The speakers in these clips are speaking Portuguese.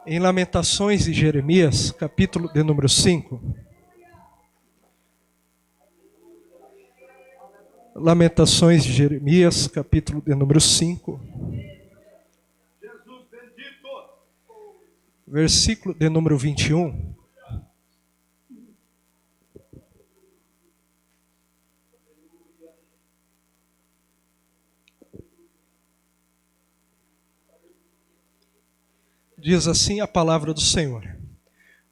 Em Lamentações de Jeremias, capítulo de número 5. Lamentações de Jeremias, capítulo de número 5. Versículo de número 21. Diz assim a palavra do Senhor: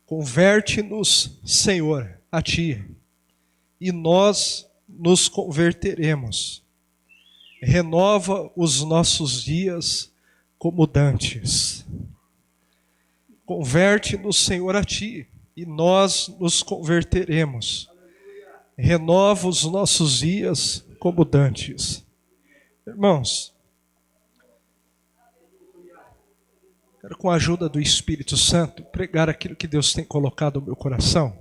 converte-nos, Senhor, a Ti, e nós nos converteremos. Renova os nossos dias como dantes. Converte-nos, Senhor, a Ti, e nós nos converteremos. Renova os nossos dias como dantes. Irmãos, quero, com a ajuda do Espírito Santo, pregar aquilo que Deus tem colocado no meu coração.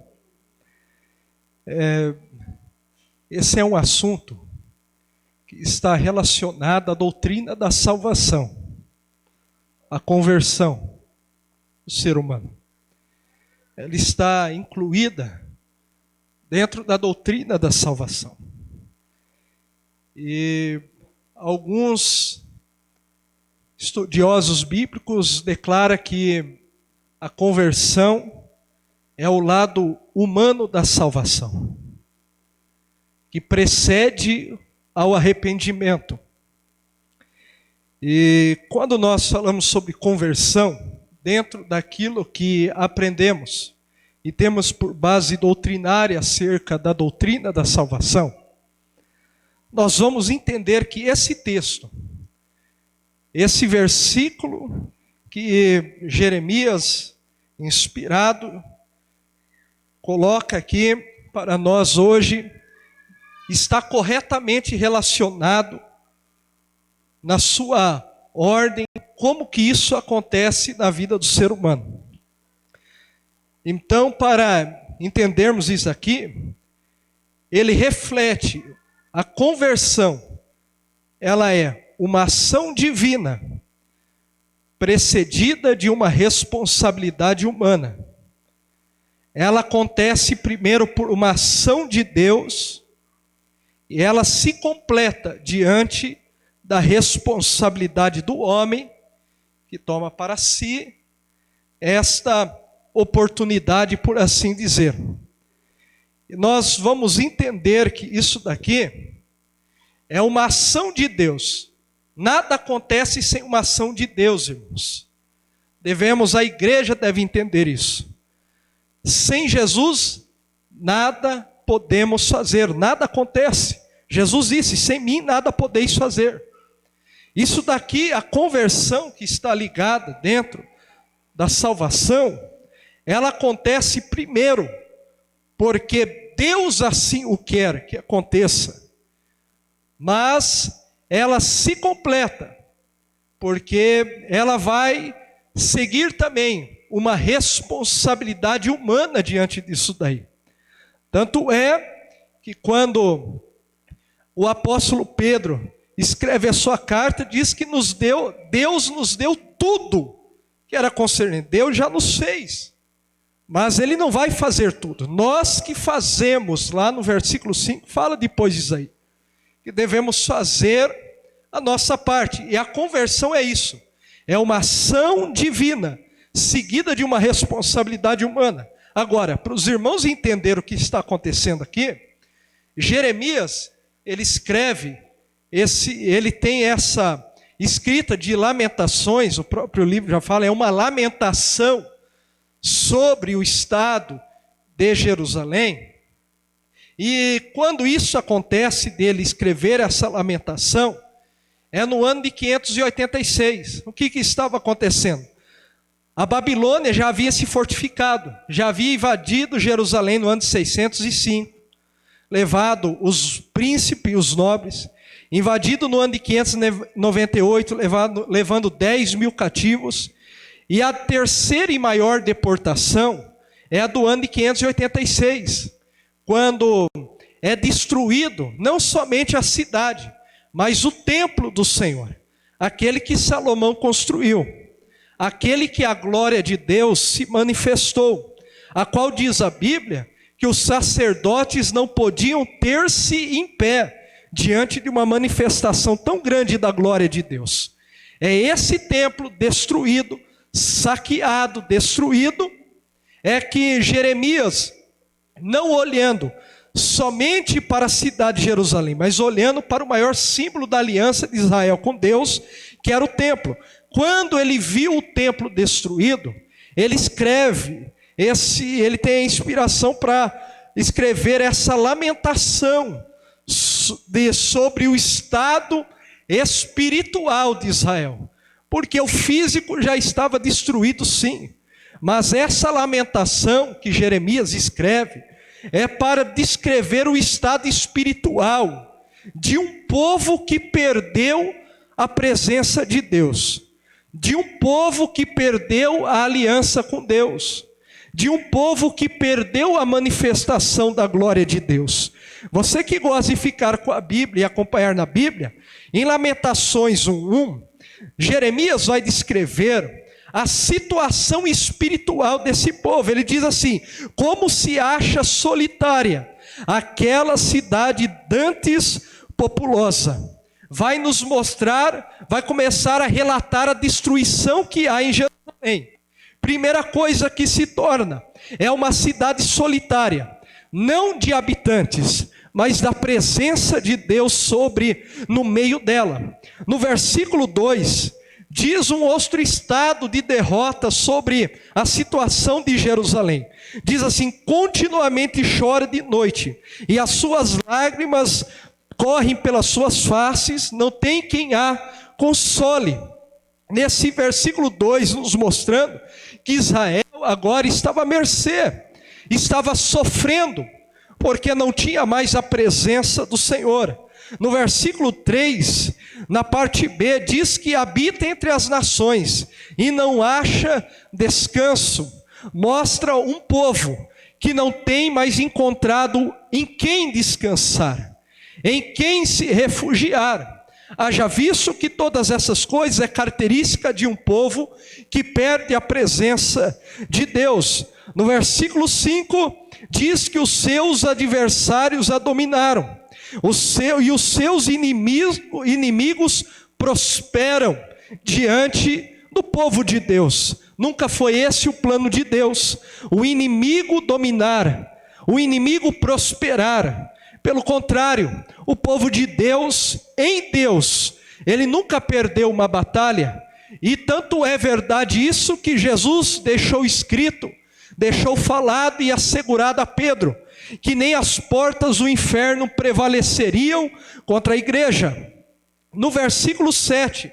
Esse é um assunto que está relacionado à doutrina da salvação, à conversão do ser humano. Ela está incluída dentro da doutrina da salvação. E alguns estudiosos bíblicos declaram que a conversão é o lado humano da salvação, que precede ao arrependimento. E quando nós falamos sobre conversão, dentro daquilo que aprendemos e temos por base doutrinária acerca da doutrina da salvação, nós vamos entender que esse texto, esse versículo que Jeremias, inspirado, coloca aqui para nós hoje, está corretamente relacionado na sua ordem, como que isso acontece na vida do ser humano. Então, para entendermos isso aqui, ele reflete a conversão. Ela é uma ação divina, precedida de uma responsabilidade humana. Ela acontece primeiro por uma ação de Deus, e ela se completa diante da responsabilidade do homem, que toma para si esta oportunidade, por assim dizer. E nós vamos entender que isso daqui é uma ação de Deus. Nada acontece sem uma ação de Deus, irmãos. A igreja deve entender isso. Sem Jesus, nada podemos fazer, nada acontece. Jesus disse: sem mim nada podeis fazer. Isso daqui, a conversão que está ligada dentro da salvação, ela acontece primeiro, porque Deus assim o quer que aconteça. Mas ela se completa, porque ela vai seguir também uma responsabilidade humana diante disso daí. Tanto é que quando o apóstolo Pedro escreve a sua carta, diz que Deus nos deu tudo que era concernente. Deus já nos fez, mas Ele não vai fazer tudo. Nós que fazemos, lá no versículo 5, fala depois disso aí, que devemos fazer a nossa parte. E a conversão é isso, é uma ação divina, seguida de uma responsabilidade humana. Agora, para os irmãos entenderem o que está acontecendo aqui, Jeremias, ele escreve, ele tem essa escrita de lamentações, o próprio livro já fala, é uma lamentação sobre o estado de Jerusalém. E quando isso acontece, dele escrever essa lamentação, é no ano de 586. O que estava acontecendo? A Babilônia já havia se fortificado, já havia invadido Jerusalém no ano de 605, levado os príncipes e os nobres, invadido no ano de 598, levando 10 mil cativos, e a terceira e maior deportação é a do ano de 586, quando é destruído não somente a cidade, mas o templo do Senhor, aquele que Salomão construiu. aquele que a glória de Deus se manifestou, a qual diz a Bíblia que os sacerdotes não podiam ter-se em pé diante de uma manifestação tão grande da glória de Deus. É esse templo destruído, saqueado, destruído, é que Jeremias, não olhando somente para a cidade de Jerusalém, mas olhando para o maior símbolo da aliança de Israel com Deus, que era o templo. Quando ele viu o templo destruído, ele escreve, ele tem a inspiração para escrever essa lamentação sobre o estado espiritual de Israel, porque o físico já estava destruído, sim, mas essa lamentação que Jeremias escreve é para descrever o estado espiritual de um povo que perdeu a presença de Deus, de um povo que perdeu a aliança com Deus, de um povo que perdeu a manifestação da glória de Deus. Você que gosta de ficar com a Bíblia e acompanhar na Bíblia, em Lamentações 1:1, Jeremias vai descrever a situação espiritual desse povo. Ele diz assim: como se acha solitária aquela cidade dantes populosa. Vai nos mostrar, vai começar a relatar a destruição que há em Jerusalém. Primeira coisa que se torna, é uma cidade solitária, não de habitantes, mas da presença de Deus no meio dela. No versículo 2, diz um outro estado de derrota sobre a situação de Jerusalém. Diz assim: continuamente chora de noite, e as suas lágrimas correm pelas suas faces, não tem quem a console. Nesse versículo 2, nos mostrando que Israel agora estava à mercê, estava sofrendo, porque não tinha mais a presença do Senhor. No versículo 3, na parte B, diz que habita entre as nações e não acha descanso. Mostra um povo que não tem mais encontrado em quem descansar, em quem se refugiar. Haja visto que todas essas coisas é característica de um povo que perde a presença de Deus. No versículo 5, diz que os seus adversários a dominaram, e os seus inimigos prosperam diante do povo de Deus. Nunca foi esse o plano de Deus, o inimigo dominar, o inimigo prosperar. Pelo contrário, o povo de Deus, em Deus, ele nunca perdeu uma batalha. E tanto é verdade isso que Jesus deixou escrito, deixou falado e assegurado a Pedro, que nem as portas do inferno prevaleceriam contra a igreja. No versículo 7,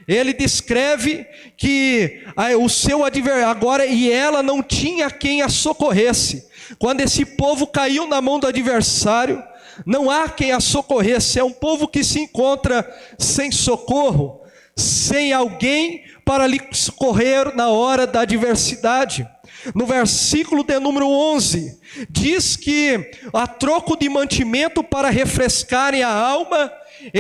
ele descreve que o seu adversário agora, e ela não tinha quem a socorresse. Quando esse povo caiu na mão do adversário, não há quem a socorresse. É um povo que se encontra sem socorro, sem alguém para lhe socorrer na hora da adversidade. No versículo de número 11, diz que a troco de mantimento para refrescarem a alma,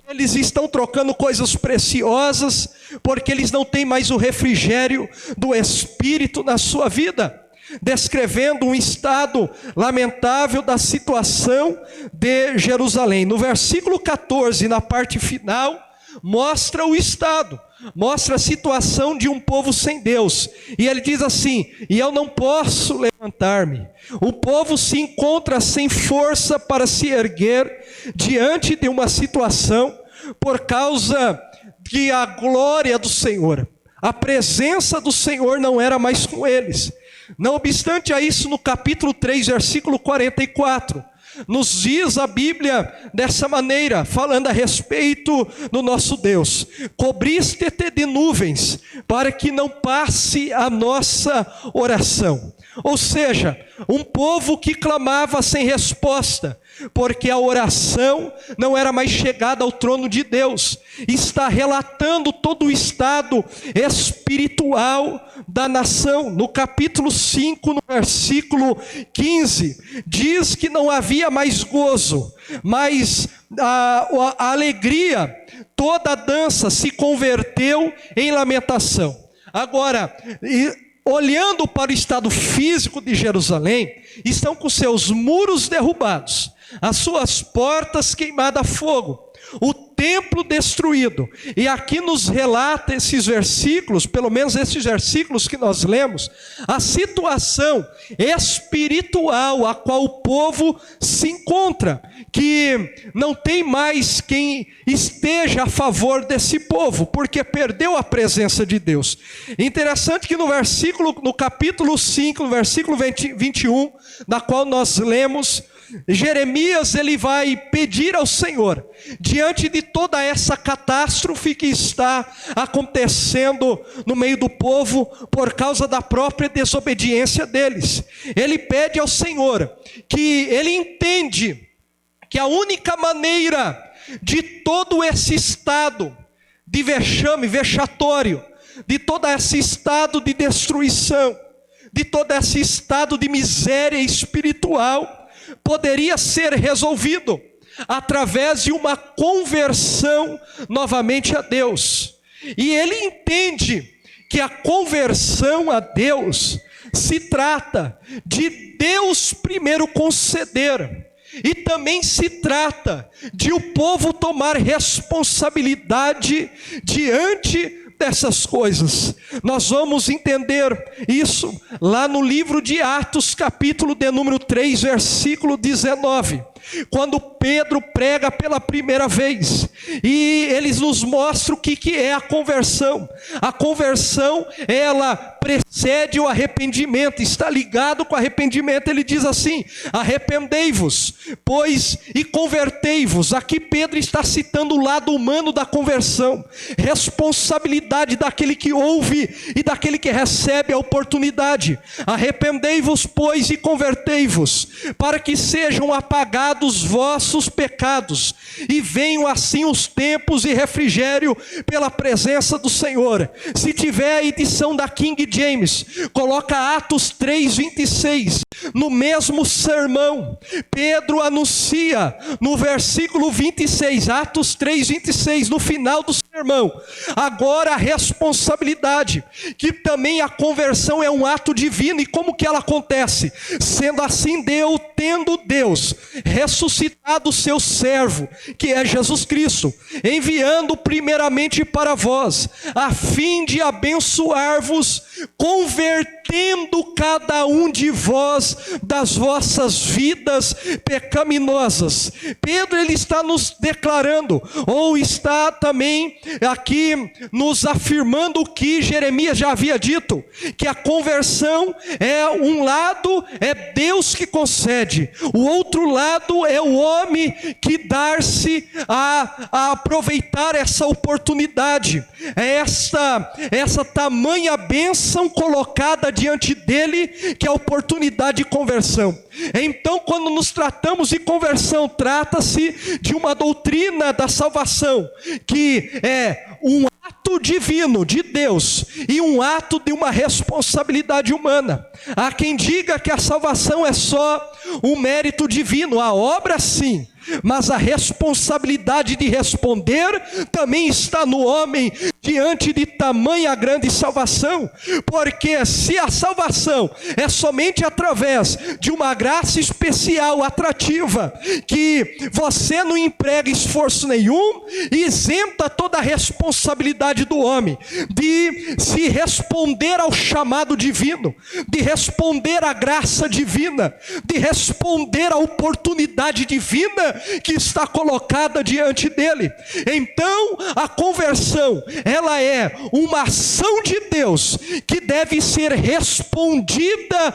eles estão trocando coisas preciosas, porque eles não têm mais o refrigério do Espírito na sua vida, descrevendo um estado lamentável da situação de Jerusalém. No versículo 14, na parte final, mostra o estado, mostra a situação de um povo sem Deus. E ele diz assim: e eu não posso levantar-me. O povo se encontra sem força para se erguer diante de uma situação, por causa que a glória do Senhor, a presença do Senhor não era mais com eles. Não obstante a isso, no capítulo 3, versículo 44, nos diz a Bíblia dessa maneira, falando a respeito do nosso Deus: cobriste-te de nuvens, para que não passe a nossa oração. Ou seja, um povo que clamava sem resposta, porque a oração não era mais chegada ao trono de Deus. Está relatando todo o estado espiritual da nação. No capítulo 5, no versículo 15, diz que não havia mais gozo, mas a alegria, toda a dança se converteu em lamentação. Agora, olhando para o estado físico de Jerusalém, estão com seus muros derrubados, as suas portas queimadas a fogo, o templo destruído. E aqui nos relata esses versículos, pelo menos esses versículos que nós lemos, a situação espiritual a qual o povo se encontra, que não tem mais quem esteja a favor desse povo, porque perdeu a presença de Deus. Interessante que no capítulo 5, no versículo 21, da qual nós lemos, Jeremias ele vai pedir ao Senhor, diante de toda essa catástrofe que está acontecendo no meio do povo, por causa da própria desobediência deles, ele pede ao Senhor, que ele entende que a única maneira de todo esse estado de vexame, vexatório, de todo esse estado de destruição, de todo esse estado de miséria espiritual, poderia ser resolvido através de uma conversão novamente a Deus. E ele entende que a conversão a Deus se trata de Deus primeiro conceder, e também se trata de o povo tomar responsabilidade diante dessas coisas. Nós vamos entender isso lá no livro de Atos, capítulo de número 3, versículo 19. Quando Pedro prega pela primeira vez, e eles nos mostram o que é a conversão. A conversão, ela precede o arrependimento, está ligado com o arrependimento. Ele diz assim: arrependei-vos, pois, e convertei-vos. Aqui Pedro está citando o lado humano da conversão, responsabilidade daquele que ouve e daquele que recebe a oportunidade. Arrependei-vos, pois, e convertei-vos, para que sejam apagados os vossos pecados, e venham assim os tempos e refrigério pela presença do Senhor. Se tiver a edição da King James, coloca Atos 3:26, no mesmo sermão, Pedro anuncia no versículo 26, Atos 3:26, no final do sermão, agora a responsabilidade, que também a conversão é um ato divino. E como que ela acontece? Sendo assim, tendo Deus ressuscitado o seu servo, que é Jesus Cristo, enviando primeiramente para vós, a fim de abençoar-vos, convertendo cada um de vós das vossas vidas pecaminosas. Pedro ele está nos declarando, ou está também aqui nos afirmando o que Jeremias já havia dito, que a conversão é um lado, é Deus que concede, o outro lado é o homem que dar-se a aproveitar essa oportunidade, essa tamanha bênção colocada diante dele, que é a oportunidade de conversão. Então, quando nos tratamos de conversão, trata-se de uma doutrina da salvação, que é um ato divino de Deus e um ato de uma responsabilidade humana. Há quem diga que a salvação é só um mérito divino, a obra sim, mas a responsabilidade de responder também está no homem diante de tamanha grande salvação. Porque se a salvação é somente através de uma graça especial, atrativa, que você não emprega esforço nenhum, isenta toda a responsabilidade do homem de se responder ao chamado divino, de responder à graça divina, de responder à oportunidade divina que está colocada diante dele. Então a conversão, ela é uma ação de Deus que deve ser respondida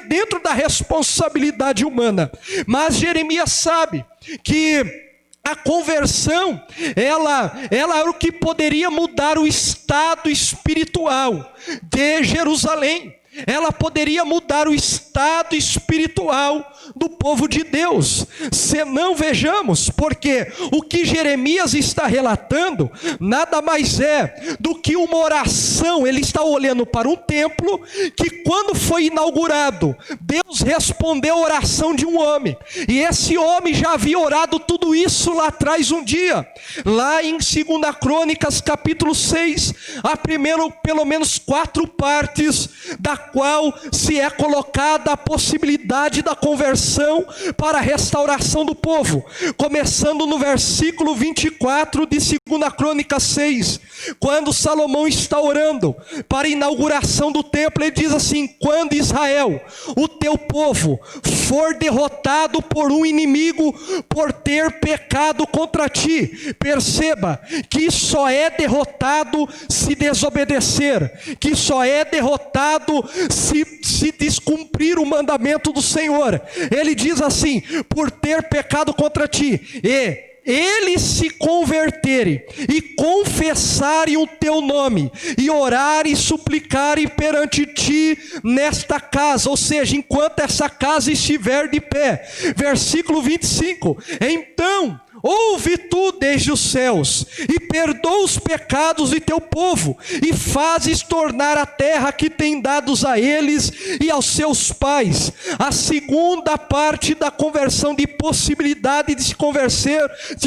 dentro da responsabilidade humana. Mas Jeremias sabe que a conversão, ela era o que poderia mudar o estado espiritual de Jerusalém. Ela poderia mudar o estado espiritual do povo de Deus. Senão, vejamos, porque o que Jeremias está relatando nada mais é do que uma oração. Ele está olhando para um templo que, quando foi inaugurado, Deus respondeu a oração de um homem, e esse homem já havia orado tudo isso lá atrás um dia. Lá em 2 Crônicas capítulo 6, há pelo menos 4 partes, da qual se é colocada a possibilidade da conversão para a restauração do povo. Começando no versículo 24 de 2 Crônicas 6, quando Salomão está orando para a inauguração do templo, ele diz assim: quando Israel, o teu povo, for derrotado por um inimigo por ter pecado contra ti. Perceba que só é derrotado se desobedecer, que só é derrotado se descumprir o mandamento do Senhor. Ele diz assim: por ter pecado contra ti, e eles se converterem e confessarem o teu nome, e orarem e suplicarem perante ti nesta casa, ou seja, enquanto essa casa estiver de pé. Versículo 25: então ouve tu desde os céus, e perdoa os pecados de teu povo, e fazes tornar a terra que tem dados a eles e aos seus pais. A segunda parte da conversão, de possibilidade de se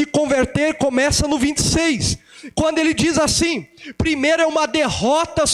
converter, começa no 26. Quando ele diz assim: primeiro é uma derrota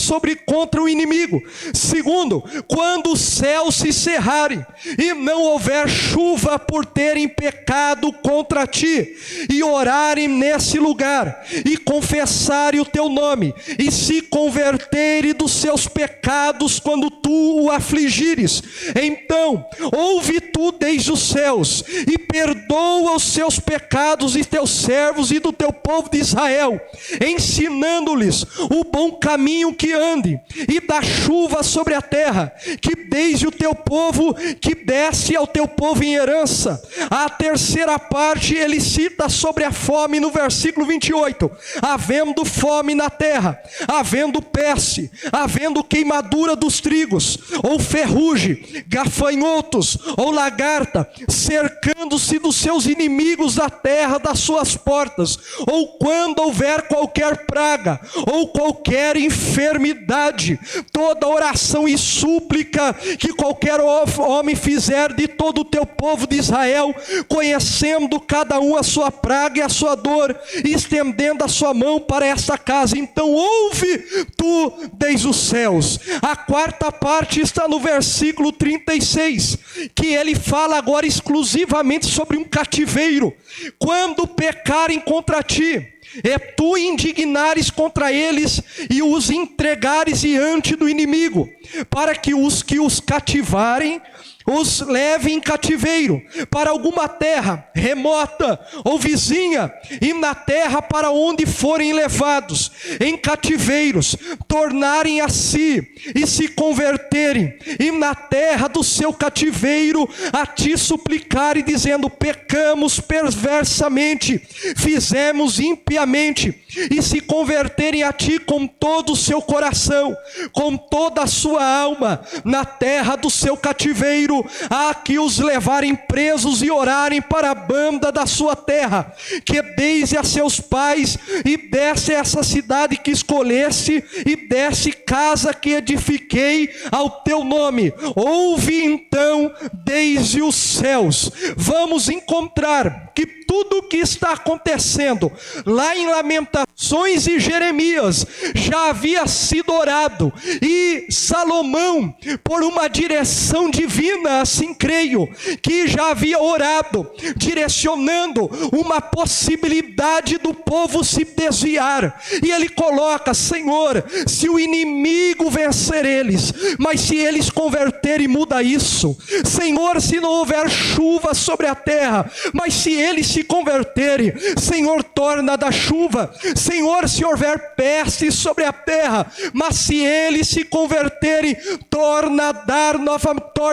contra o inimigo. Segundo, quando os céus se cerrarem e não houver chuva por terem pecado contra ti, e orarem nesse lugar, e confessarem o teu nome, e se converterem dos seus pecados quando tu o afligires, então ouve tu desde os céus, e perdoa os seus pecados e teus servos e do teu povo de Israel, ensinando-lhes o bom caminho que ande, e dá chuva sobre a terra, que desde o teu povo, que desce ao teu povo em herança. A terceira parte ele cita sobre a fome no versículo 28. Havendo fome na terra, havendo peste, havendo queimadura dos trigos, ou ferrugem, gafanhotos, ou lagarta, cercando-se dos seus inimigos da terra, das suas portas, ou quando houver qualquer praga, ou qualquer enfermidade, toda oração e súplica que qualquer homem fizer de todo o teu povo de Israel, conhecendo cada um a sua praga e a sua dor, e estendendo a sua mão para esta casa, então ouve tu desde os céus. A quarta parte está no versículo 36, que ele fala agora exclusivamente sobre um cativeiro. Quando pecarem contra ti, é tu indignares contra eles e os entregares diante do inimigo, para que os cativarem os levem em cativeiro para alguma terra remota ou vizinha, e na terra para onde forem levados em cativeiros, tornarem a si e se converterem, e na terra do seu cativeiro a ti suplicarem, dizendo: pecamos perversamente, fizemos impiamente, e se converterem a ti com todo o seu coração, com toda a sua alma, na terra do seu cativeiro, a que os levarem presos e orarem para a banda da sua terra, que desde a seus pais, e desse essa cidade que escolhesse, e desse casa que edifiquei ao teu nome. Ouve então desde os céus. Vamos encontrar que tudo o que está acontecendo lá em Lamentações e Jeremias já havia sido orado, e Salomão, por uma direção divina, assim creio, que já havia orado, direcionando uma possibilidade do povo se desviar, e ele coloca: Senhor, se o inimigo vencer eles, mas se eles converterem, muda isso. Senhor, se não houver chuva sobre a terra, mas se eles se se converterem, Senhor, torna da chuva. Senhor, se houver peste sobre a terra, mas se eles se converterem, torna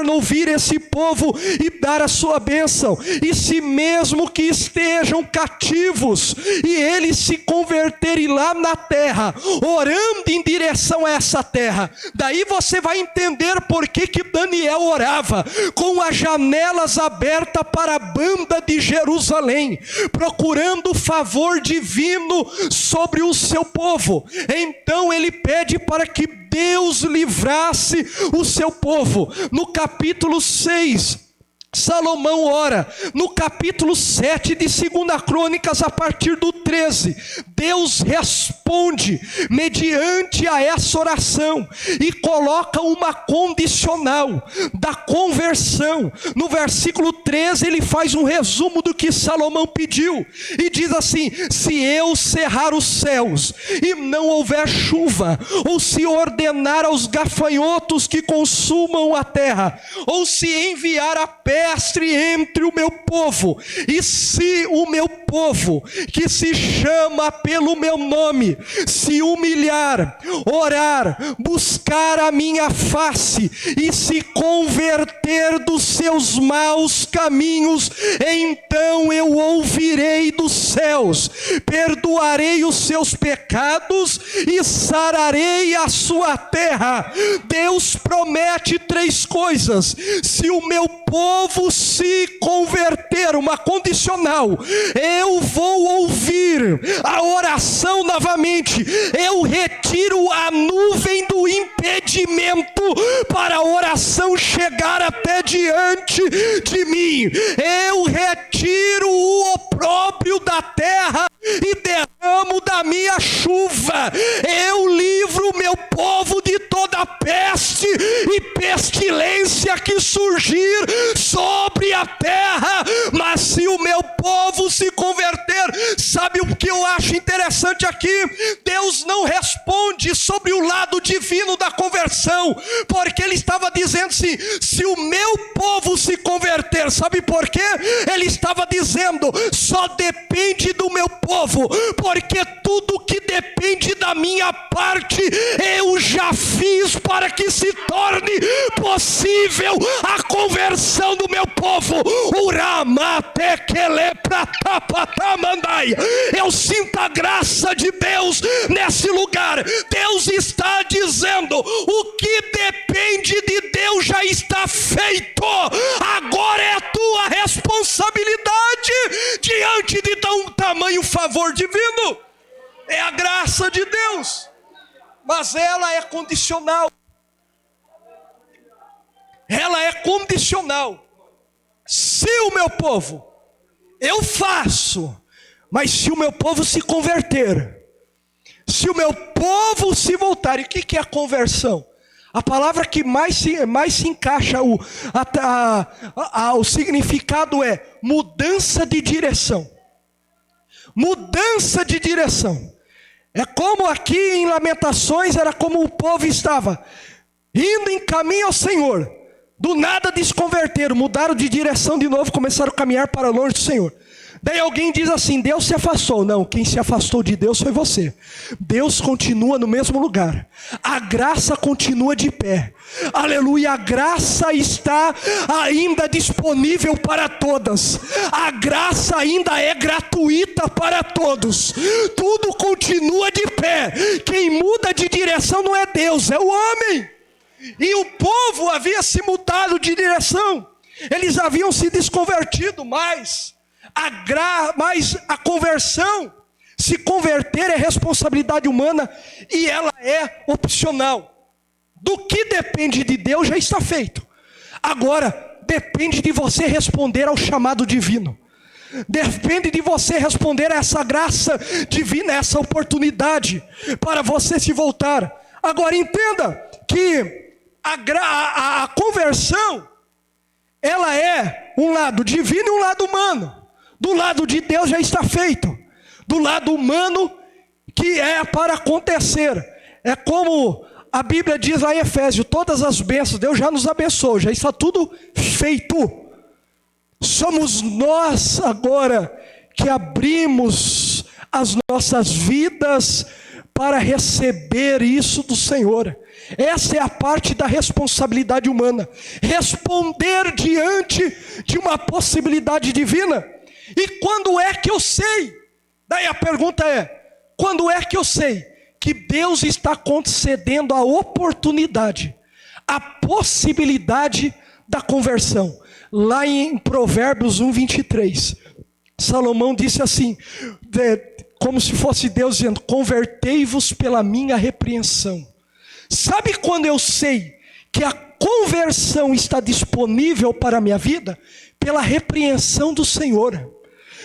ouvir esse povo e dar a sua bênção. E se mesmo que estejam cativos e eles se converterem lá na terra, orando em direção a essa terra, daí você vai entender por que Daniel orava com as janelas abertas para a banda de Jerusalém, procurando o favor divino sobre o seu povo. Então ele pede para que Deus livrasse o seu povo. No capítulo 6, Salomão ora. No capítulo 7 de 2 Crônicas, a partir do 13, Deus responde mediante a essa oração e coloca uma condicional da conversão. No versículo 13 ele faz um resumo do que Salomão pediu e diz assim: se eu cerrar os céus e não houver chuva, ou se ordenar aos gafanhotos que consumam a terra, ou se enviar a peste entre o meu povo, e se o meu povo, que se chama pelo meu nome, se humilhar, orar, buscar a minha face e se converter dos seus maus caminhos, então eu ouvirei dos céus, perdoarei os seus pecados e sararei a sua terra. Deus promete 3 coisas: se o meu povo se converter, uma condicional, eu vou ouvir a oração novamente, eu retiro a nuvem do impedimento para a oração chegar até diante de mim, eu retiro o opróbrio da terra e derramo da minha chuva, eu livro o meu povo de toda peste e pestilência que surgir sobre a terra. Mas se o meu povo se converter, sabe o que eu acho interessante aqui? Deus não responde sobre o lado divino da conversão, porque ele estava dizendo assim: se o meu povo se converter, sabe por quê? Ele estava dizendo: só depende do meu povo, porque tudo que depende da minha parte, eu já fiz para que se torne possível a conversão do meu povo. Eu sinto a graça de Deus nesse lugar. Deus está dizendo: o que depende de Deus já está feito, agora é a tua responsabilidade diante de um tamanho favor divino. É a graça de Deus, mas ela é condicional. Ela é condicional. Se o meu povo, eu faço, mas se o meu povo se converter, se o meu povo se voltar. E o que é a conversão? A palavra que mais se encaixa, o significado é mudança de direção. Mudança de direção. É como aqui em Lamentações, era como o povo estava indo em caminho ao Senhor. Do nada desconverteram, mudaram de direção de novo, começaram a caminhar para longe do Senhor. Daí alguém diz assim: Deus se afastou. Não, quem se afastou de Deus foi você. Deus continua no mesmo lugar. A graça continua de pé. Aleluia, a graça está ainda disponível para todas. A graça ainda é gratuita para todos. Tudo continua de pé. Quem muda de direção não é Deus, é o homem. E o povo havia se mudado de direção. Eles haviam se desconvertido, mas a conversão, se converter é responsabilidade humana e ela é opcional. Do que depende de Deus já está feito. Agora, depende de você responder ao chamado divino. Depende de você responder a essa graça divina, essa oportunidade para você se voltar. Agora entenda que a conversão, ela é um lado divino e um lado humano. Do lado de Deus já está feito. Do lado humano, que é para acontecer. É como a Bíblia diz lá em Efésios: todas as bênçãos, Deus já nos abençoou, já está tudo feito. Somos nós agora que abrimos as nossas vidas para receber isso do Senhor. Essa é a parte da responsabilidade humana. Responder diante de uma possibilidade divina. E quando é que eu sei? Daí a pergunta é: quando é que eu sei que Deus está concedendo a oportunidade, a possibilidade da conversão? Lá em Provérbios 1:23, Salomão disse assim, como se fosse Deus dizendo: convertei-vos pela minha repreensão. Sabe quando eu sei que a conversão está disponível para a minha vida? Pela repreensão do Senhor.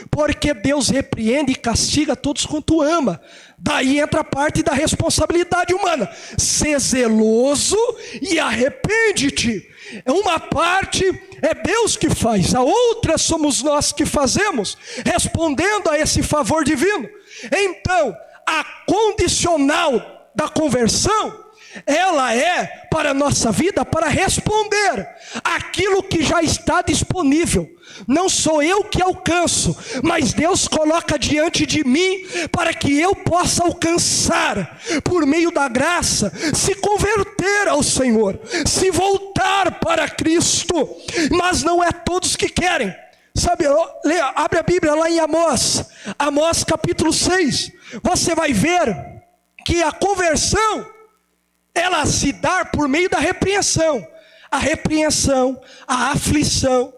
Porque Deus repreende e castiga todos quanto ama. Daí entra a parte da responsabilidade humana. Ser zeloso e arrepende-te. Uma parte é Deus que faz, a outra somos nós que fazemos, respondendo a esse favor divino. Então, a condicional da conversão, ela é para a nossa vida, para responder aquilo que já está disponível. Não sou eu que alcanço, mas Deus coloca diante de mim para que eu possa alcançar, por meio da graça, se converter ao Senhor, se voltar para Cristo. Mas não é todos que querem. Sabe, abre a Bíblia lá em Amós, Amós capítulo 6, você vai ver que a conversão, ela se dá por meio da repreensão. A repreensão, a aflição,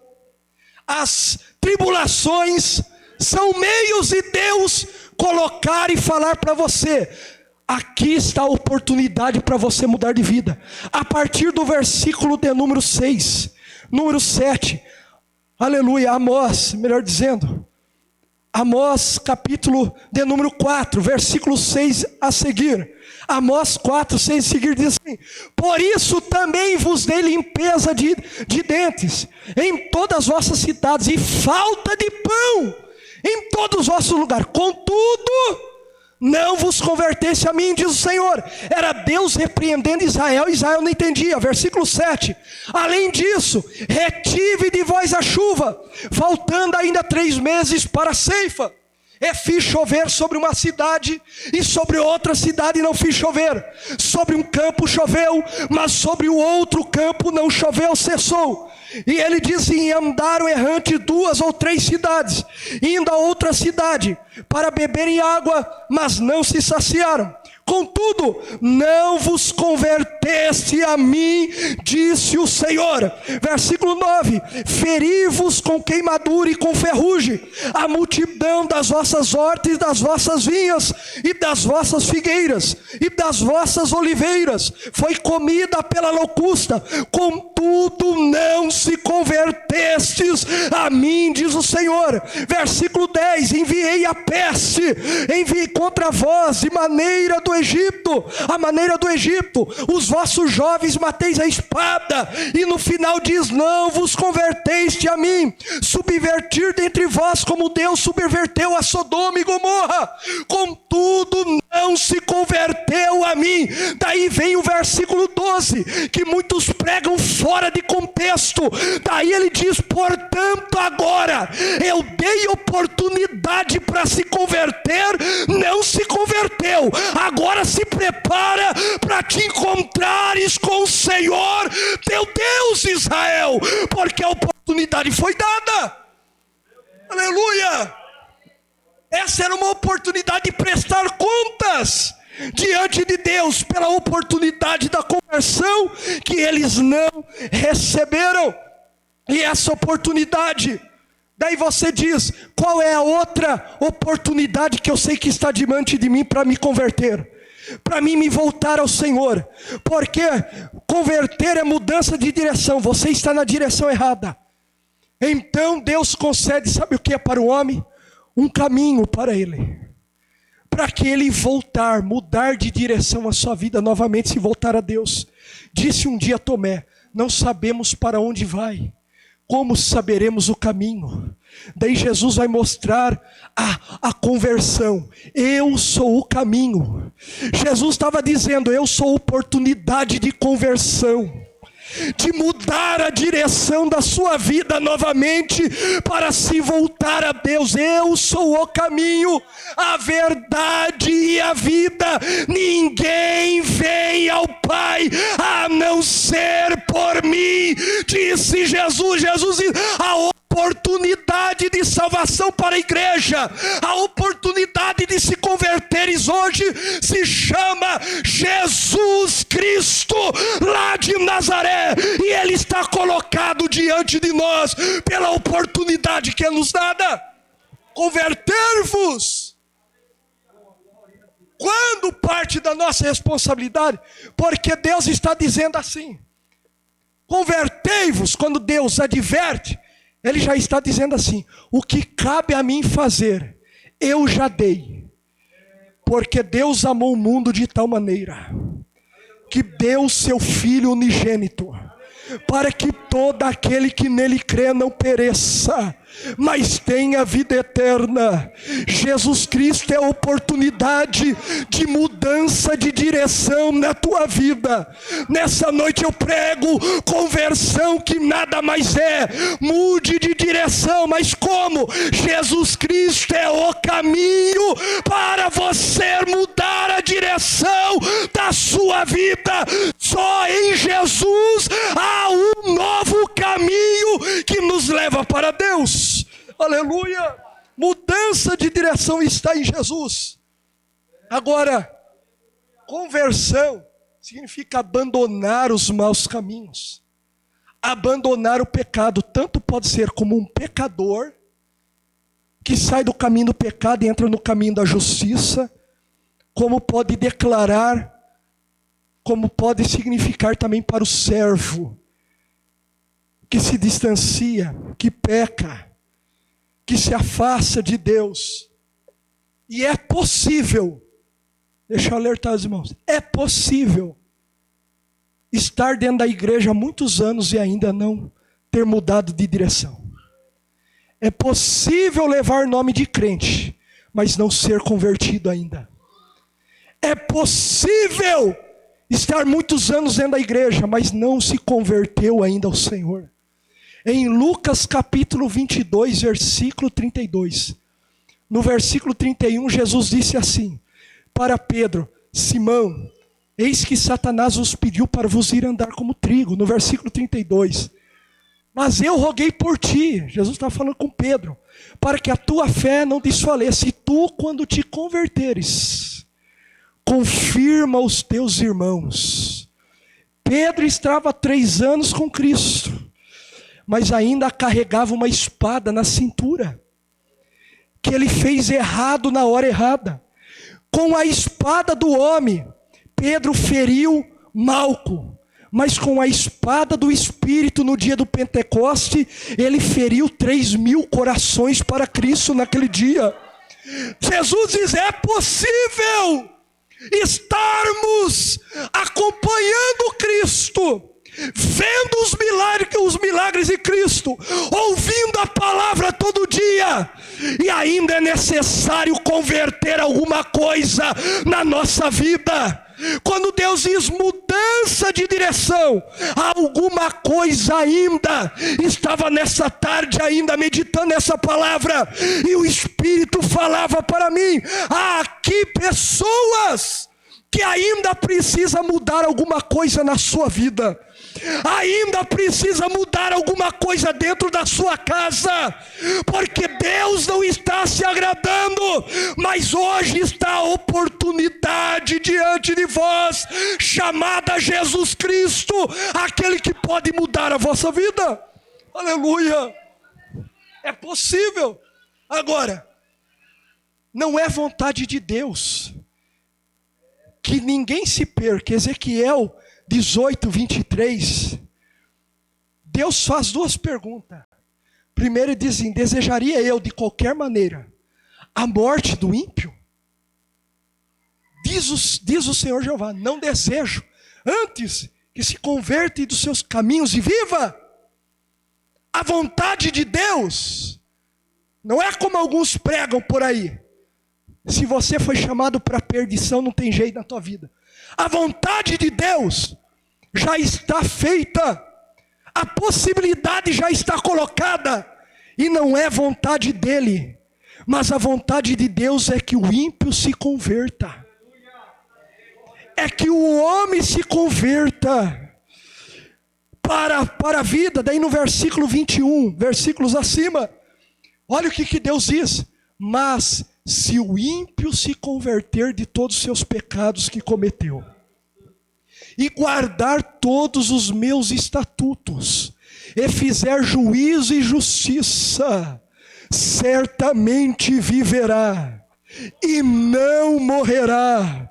as tribulações são meios de Deus colocar e falar para você: aqui está a oportunidade para você mudar de vida. A partir do versículo de número 6, número 7, aleluia, Amós, melhor dizendo, Amós capítulo de número 4, versículo 6 a seguir. Amós 4, 6 a seguir diz assim: por isso também vos dei limpeza de dentes em todas as vossas cidades, e falta de pão em todos os vossos lugares. Contudo, não vos convertesse a mim, diz o Senhor. Era Deus repreendendo Israel, Israel não entendia. Versículo 7, além disso, retive de vós a chuva, faltando ainda 3 meses para a ceifa. E fiz chover sobre uma cidade, e sobre outra cidade não fiz chover. Sobre um campo choveu, mas sobre o outro campo não choveu, cessou. E ele diz: e andaram errante 2 ou 3 cidades, indo a outra cidade, para beberem água, mas não se saciaram. Contudo, não vos converteste a mim, disse o Senhor. Versículo 9, feri-vos com queimadura e com ferrugem a multidão das vossas hortas, das vossas vinhas, e das vossas figueiras, e das vossas oliveiras, foi comida pela locusta. Contudo, não se convertestes a mim, diz o Senhor. Versículo 10, enviei a peste, enviei contra vós de maneira do Egito, a maneira do Egito, os vossos jovens mateis a espada. E no final diz: não vos converteste a mim, subvertir dentre vós como Deus subverteu a Sodoma e Gomorra. Contudo, não se converteu a mim. Daí vem o versículo 12, que muitos pregam fora de contexto. Daí ele diz: portanto agora eu dei oportunidade para se converter, não se converteu. Agora se prepara para te encontrares com o Senhor teu Deus, Israel, porque a oportunidade foi dada. Aleluia! Essa era uma oportunidade de prestar contas diante de Deus pela oportunidade da conversão que eles não receberam. E essa oportunidade, daí você diz: qual é a outra oportunidade que eu sei que está diante de mim para me converter? Para mim me voltar ao Senhor. Porque converter é mudança de direção. Você está na direção errada. Então Deus concede, sabe o que é para o homem? Um caminho para ele, para que ele voltar, mudar de direção a sua vida novamente, se voltar a Deus. Disse um dia Tomé: não sabemos para onde vai, como saberemos o caminho? Daí Jesus vai mostrar a conversão. Eu sou o caminho. Jesus estava dizendo: eu sou oportunidade de conversão. de mudar a direção da sua vida novamente para se voltar a Deus. Eu sou o caminho, a verdade e a vida. Ninguém vem ao Pai a não ser por mim, disse Jesus. Jesus diz: a oportunidade de salvação para a igreja, a oportunidade de se converteres hoje se chama Jesus Cristo, lá de Nazaré, e Ele está colocado diante de nós pela oportunidade que é nos dada. Converter-vos. Quando parte da nossa responsabilidade? Porque Deus está dizendo assim: convertei-vos. Quando Deus adverte, Ele já está dizendo assim: o que cabe a mim fazer, eu já dei. Porque Deus amou o mundo de tal maneira que deu seu Filho unigênito, para que todo aquele que nele crê não pereça, mas tenha vida eterna. Jesus Cristo é a oportunidade de mudança de direção na tua vida. Nessa noite eu prego conversão, que nada mais é. Mude de direção, mas como? Jesus Cristo é o caminho para você mudar a direção da sua vida. Só em Jesus há um novo caminho que nos leva para Deus. Aleluia! Mudança de direção está em Jesus. Agora, conversão significa abandonar os maus caminhos, abandonar o pecado. Tanto pode ser como um pecador que sai do caminho do pecado e entra no caminho da justiça, como pode declarar, como pode significar também para o servo que se distancia, que peca, que se afasta de Deus. E é possível, deixa eu alertar os irmãos, é possível estar dentro da igreja há muitos anos e ainda não ter mudado de direção. É possível levar nome de crente, mas não ser convertido ainda. É possível estar muitos anos dentro da igreja, mas não se converteu ainda ao Senhor. Em Lucas capítulo 22, versículo 32. No versículo 31, Jesus disse assim para Pedro: Simão, eis que Satanás os pediu para vos ir andar como trigo. No versículo 32. Mas eu roguei por ti, Jesus está falando com Pedro, para que a tua fé não desfaleça. E tu, quando te converteres, confirma os teus irmãos. Pedro estava há 3 anos com Cristo, mas ainda carregava uma espada na cintura, que ele fez errado na hora errada. Com a espada do homem, Pedro feriu Malco, mas com a espada do Espírito, no dia do Pentecoste, ele feriu 3.000 corações para Cristo naquele dia. Jesus diz: é possível estarmos acompanhando Cristo, vendo os milagres de Cristo, ouvindo a palavra todo dia, e ainda é necessário converter alguma coisa na nossa vida. Quando Deus diz mudança de direção, alguma coisa ainda. Estava nessa tarde ainda meditando essa palavra, e o Espírito falava para mim: há aqui pessoas que ainda precisa mudar alguma coisa na sua vida, ainda precisa mudar alguma coisa dentro da sua casa, porque Deus não está se agradando, mas hoje está a oportunidade diante de vós, chamada Jesus Cristo, aquele que pode mudar a vossa vida. Aleluia! É possível. Agora, não é vontade de Deus que ninguém se perca. Ezequiel 18, 23, Deus faz 2 perguntas. Primeiro ele diz assim: desejaria eu de qualquer maneira a morte do ímpio? Diz o Senhor Jeová: não desejo, antes que se converta dos seus caminhos e viva. A vontade de Deus não é como alguns pregam por aí: se você foi chamado para perdição, não tem jeito na tua vida. A vontade de Deus já está feita, a possibilidade já está colocada, e não é vontade dele, mas a vontade de Deus é que o ímpio se converta, é que o homem se converta para a vida. Daí no versículo 21, versículos acima, olha o que Deus diz: mas se o ímpio se converter de todos os seus pecados que cometeu, e guardar todos os meus estatutos, e fizer juízo e justiça, certamente viverá e não morrerá.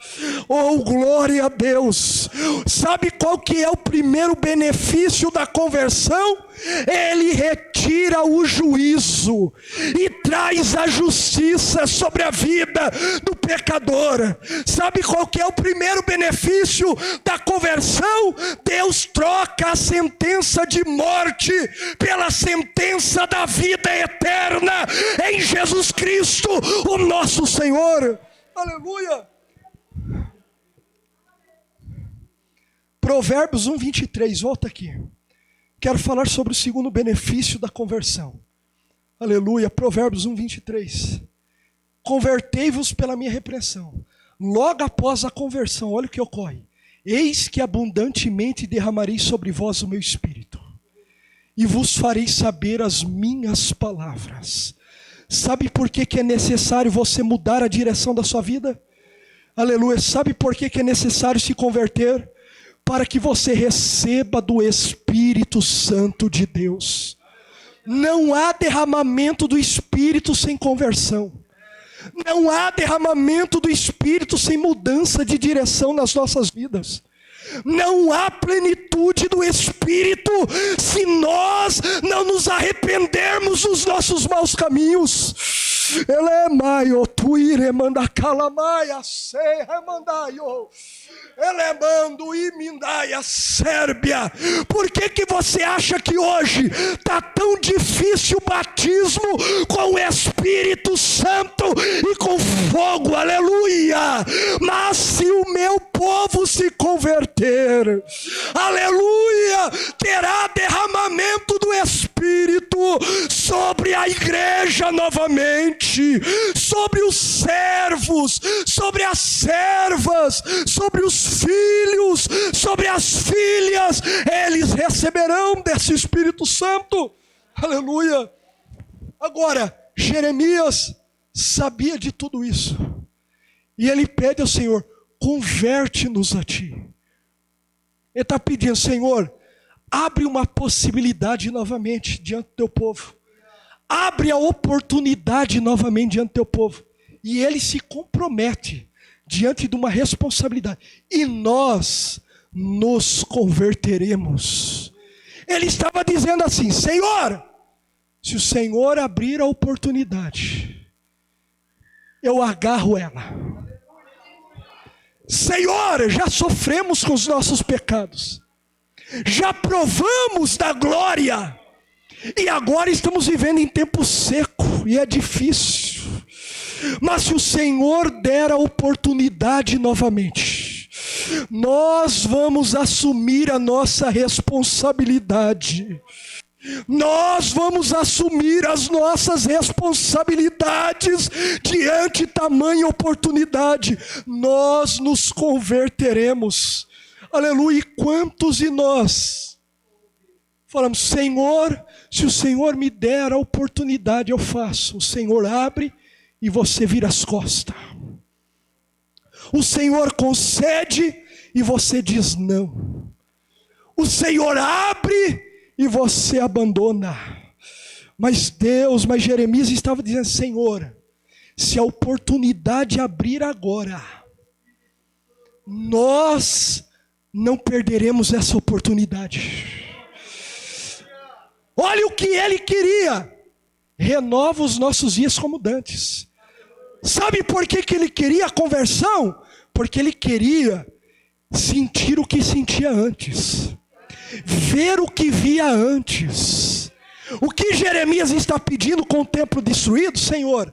Oh, glória a Deus! Sabe qual que é o primeiro benefício da conversão? Ele retira o juízo e traz a justiça sobre a vida do pecador. Sabe qual que é o primeiro benefício da conversão? Deus troca a sentença de morte pela sentença da vida eterna em Jesus Cristo, o nosso Senhor. Aleluia! Provérbios 1:23, volta aqui. Quero falar sobre o segundo benefício da conversão. Aleluia, Provérbios 1:23. Convertei-vos pela minha repreensão. Logo após a conversão, olha o que ocorre: eis que abundantemente derramarei sobre vós o meu espírito, e vos farei saber as minhas palavras. Sabe por que é necessário você mudar a direção da sua vida? Aleluia, sabe por que é necessário se converter? Para que você receba do Espírito Santo de Deus. Não há derramamento do Espírito sem conversão. Não há derramamento do Espírito sem mudança de direção nas nossas vidas. Não há plenitude do Espírito se nós não nos arrependermos dos nossos maus caminhos. Ele é maio, tu iremanda calamaia, sei remandaio. Elemando e Mindaia, Sérbia. Por que você acha que hoje está tão difícil o batismo com o Espírito Santo e com fogo? Aleluia! Mas se o meu povo se converter, aleluia, terá derramamento do Espírito sobre a igreja novamente, sobre os servos, sobre as servas, sobre os filhos, sobre as filhas. Eles receberão desse Espírito Santo. Aleluia. Agora, Jeremias sabia de tudo isso, e ele pede ao Senhor: converte-nos a ti. Ele está pedindo: Senhor, abre uma possibilidade novamente diante do teu povo, abre a oportunidade novamente diante do teu povo. E ele se compromete diante de uma responsabilidade: e nós nos converteremos. Ele estava dizendo assim: Senhor, se o Senhor abrir a oportunidade, eu agarro ela. Senhor, já sofremos com os nossos pecados, já provamos da glória, e agora estamos vivendo em tempo seco, e é difícil. Mas se o Senhor der a oportunidade novamente, nós vamos assumir a nossa responsabilidade. Nós vamos assumir as nossas responsabilidades diante de tamanha oportunidade. Nós nos converteremos. Aleluia. E quantos de nós falamos: Senhor, se o Senhor me der a oportunidade, eu faço. O Senhor abre e você vira as costas. O Senhor concede e você diz não. O Senhor abre e você abandona. Mas Jeremias estava dizendo: Senhor, se a oportunidade abrir agora, nós não perderemos essa oportunidade. Olha o que ele queria: renova os nossos dias como dantes. Sabe por que ele queria a conversão? Porque ele queria sentir o que sentia antes, ver o que via antes. O que Jeremias está pedindo com o templo destruído? Senhor,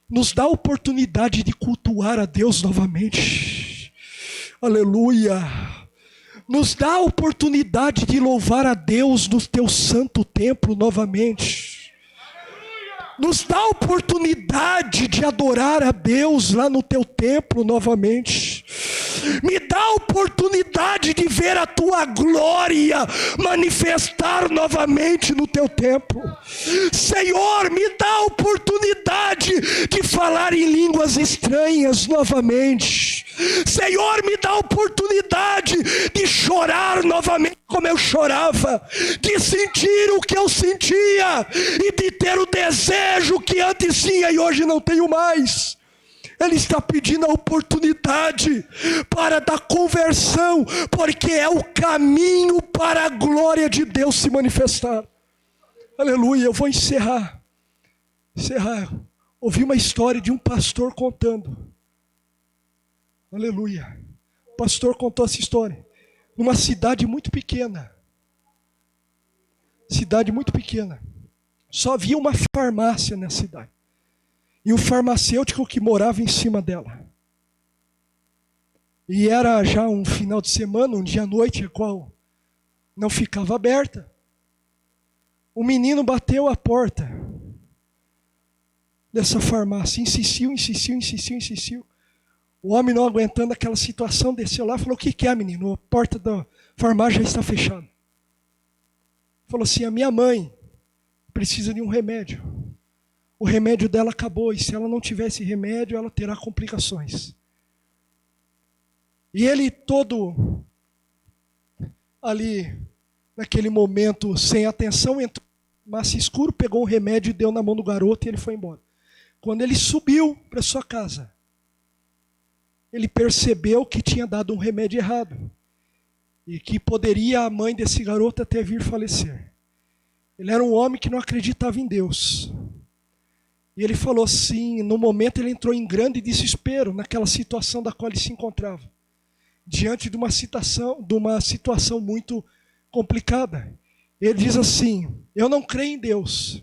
nos dá a oportunidade de cultuar a Deus novamente. Aleluia. Nos dá a oportunidade de louvar a Deus no teu santo templo novamente. Nos dá a oportunidade de adorar a Deus lá no teu templo novamente. Me dá a oportunidade de ver a tua glória manifestar novamente no teu templo. Senhor, me dá a oportunidade de falar em línguas estranhas novamente. Senhor, me dá a oportunidade de chorar novamente como eu chorava, de sentir o que eu sentia e de ter o desejo que antes tinha e hoje não tenho mais. Ele está pedindo a oportunidade para dar conversão, porque é o caminho para a glória de Deus se manifestar. Aleluia, eu vou encerrar. Ouvi uma história de um pastor contando. Aleluia. O pastor contou essa história. Numa cidade muito pequena. Só havia uma farmácia na cidade. E o farmacêutico que morava em cima dela. E era já um final de semana, um dia à noite, a qual não ficava aberta. O menino bateu a porta dessa farmácia, insistiu. O homem, não aguentando aquela situação, desceu lá e falou: o que é, menino? A porta da farmácia já está fechada. Falou assim: a minha mãe precisa de um remédio. O remédio dela acabou, e se ela não tiver esse remédio, ela terá complicações. E ele todo ali, naquele momento, sem atenção, entrou no massa escuro, pegou um remédio e deu na mão do garoto e ele foi embora. Quando ele subiu para sua casa, ele percebeu que tinha dado um remédio errado. E que poderia a mãe desse garoto até vir falecer. Ele era um homem que não acreditava em Deus. E ele falou assim, no momento ele entrou em grande desespero naquela situação da qual ele se encontrava. Diante de uma situação muito complicada. Ele diz assim: eu não creio em Deus,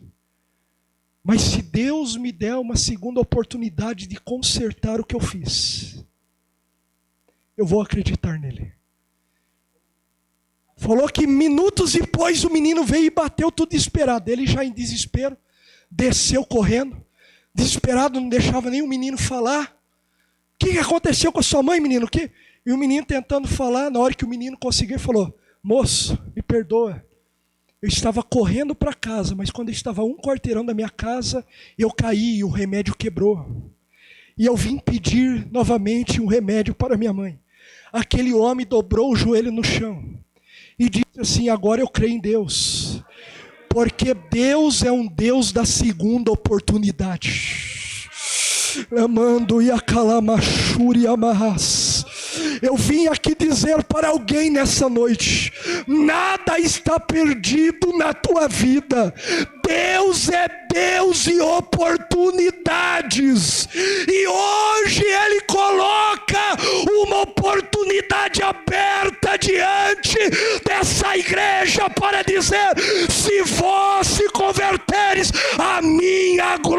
mas se Deus me der uma segunda oportunidade de consertar o que eu fiz, eu vou acreditar nele. Falou que minutos depois o menino veio e bateu tudo desesperado. Ele já em desespero, desceu correndo, desesperado, não deixava nem o menino falar. O que aconteceu com a sua mãe, menino? O quê? E o menino tentando falar, na hora que o menino conseguiu, ele falou: moço, me perdoa. Eu estava correndo para casa, mas quando eu estava a um quarteirão da minha casa, eu caí e o remédio quebrou. E eu vim pedir novamente um remédio para minha mãe. Aquele homem dobrou o joelho no chão e disse assim: agora eu creio em Deus, porque Deus é um Deus da segunda oportunidade. Amando e acalamachuri amarras. Eu vim aqui dizer para alguém nessa noite: nada está perdido na tua vida. Deus é Deus e oportunidades. E hoje Ele coloca uma oportunidade aberta diante dessa igreja para dizer: se vós se converteres, a minha glória